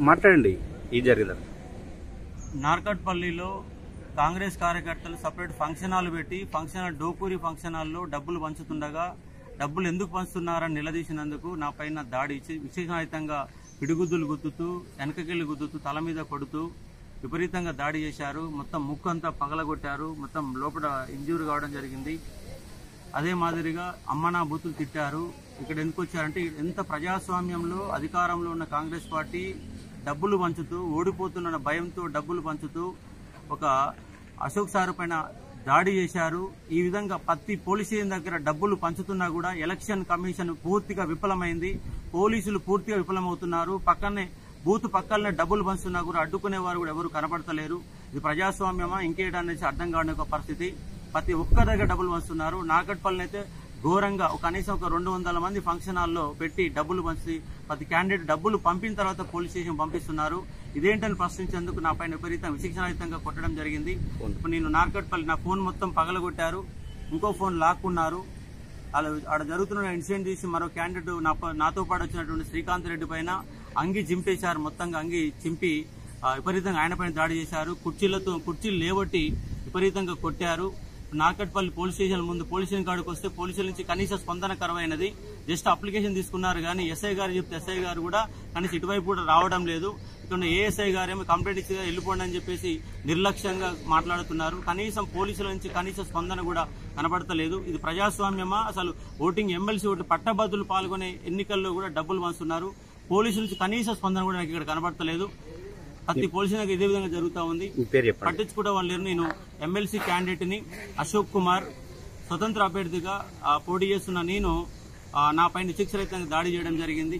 మాట్లాడండి. ఈ జరిగింది నార్కట్పల్లిలో కాంగ్రెస్ కార్యకర్తలు సపరేట్ ఫంక్షన్ హాల్ పెట్టి ఫంక్షన్ హాల్ డోకూరి ఫంక్షన్ హాల్లో డబ్బులు పంచుతుండగా డబ్బులు ఎందుకు పంచుతున్నారని నిలదీసినందుకు నా పైన దాడి విశేషాయుతంగా పిడిగుద్దులు గుద్దుతూ వెనకకెళ్లి గుద్దుతూ తల మీద కొడుతూ విపరీతంగా దాడి చేశారు. మొత్తం ముక్కు అంతా పగలగొట్టారు. మొత్తం లోపల ఇంజ్యూర్ కావడం జరిగింది. అదే మాదిరిగా అమ్మనా బూతులు తిట్టారు. ఇక్కడ ఎందుకు వచ్చారంటే ఎంత ప్రజాస్వామ్యంలో అధికారంలో ఉన్న కాంగ్రెస్ పార్టీ డబ్బులు పంచుతూ ఓడిపోతున్న భయంతో డబ్బులు పంచుతూ ఒక అశోక్ సార్ పైన దాడి చేశారు. ఈ విధంగా ప్రతి పోలీస్ స్టేషన్ దగ్గర డబ్బులు పంచుతున్నా కూడా ఎలక్షన్ కమిషన్ పూర్తిగా విఫలమైంది. పోలీసులు పూర్తిగా విఫలమవుతున్నారు. పక్కనే బూత్ పక్కనే డబ్బులు పంచుతున్నా కూడా అడ్డుకునే వారు కూడా ఎవరు కనపడతలేరు. ఇది ప్రజాస్వామ్యమా ఇంకేటనేసి అర్థం కాని ఒక పరిస్థితి. ప్రతి ఒక్క దగ్గర డబ్బులు పంచుతున్నారు. నార్కట్పల్లి అయితే ఘోరంగా కనీసం ఒక 200 మంది ఫంక్షన్ హాల్లో పెట్టి డబ్బులు పంచి ప్రతి క్యాండిడేట్ డబ్బులు పంపిన తర్వాత పోలీస్ స్టేషన్ పంపిస్తున్నారు. ఇదేంటని ప్రశ్నించేందుకు నా పైన విపరీతం విశిక్షణాయుతంగా కొట్టడం జరిగింది. ఇప్పుడు నేను నార్కట్పల్లి నా ఫోన్ మొత్తం పగలగొట్టారు. ఇంకో ఫోన్ లాక్కున్నారు. ఆడ జరుగుతున్న ఇన్సిడెంట్ తీసి మరో క్యాండిడేట్ నాతో పాటు వచ్చినటువంటి శ్రీకాంత్ రెడ్డి పైన అంగి చింపేశారు. మొత్తంగా అంగి చింపి విపరీతంగా ఆయన పైన దాడి చేశారు. కుర్చీలు లేవట్టి విపరీతంగా కొట్టారు. నార్కట్పల్లి పోలీస్ స్టేషన్ ముందు పోలీస్ స్టేషన్ కాడికి వస్తే పోలీసుల నుంచి కనీస స్పందన కరువైనది. జస్ట్ అప్లికేషన్ తీసుకున్నారు కానీ ఎస్ఐ గారు చెప్తే ఎస్ఐ గారు కూడా కనీసం ఇటువైపు కూడా రావడం లేదు. ఇక్కడ ఏఎస్ఐ గారేమో కంప్లైంట్ ఇచ్చి వెళ్ళిపోండి అని చెప్పేసి నిర్లక్ష్యంగా మాట్లాడుతున్నారు. కనీసం పోలీసుల నుంచి కనీస స్పందన కూడా కనబడతలేదు. ఇది ప్రజాస్వామ్యమా? అసలు ఓటింగ్ ఎమ్మెల్సీ ఓటు పట్టభద్రులు పాల్గొనే ఎన్నికల్లో కూడా డబ్బులు పంచుతున్నారు. పోలీసుల నుంచి కనీస స్పందన కూడా నాకు ఇక్కడ కనబడతలేదు. ప్రతి పోలీసులకు ఇదే విధంగా జరుగుతూ ఉంది. పట్టించుకోవడం వల్ల నేను ఎమ్మెల్సీ క్యాండిడేట్ ని అశోక్ కుమార్ స్వతంత్ర అభ్యర్థిగా పోటీ చేస్తున్న నేను నా పైన విచక్షణరహితంగా దాడి చేయడం జరిగింది.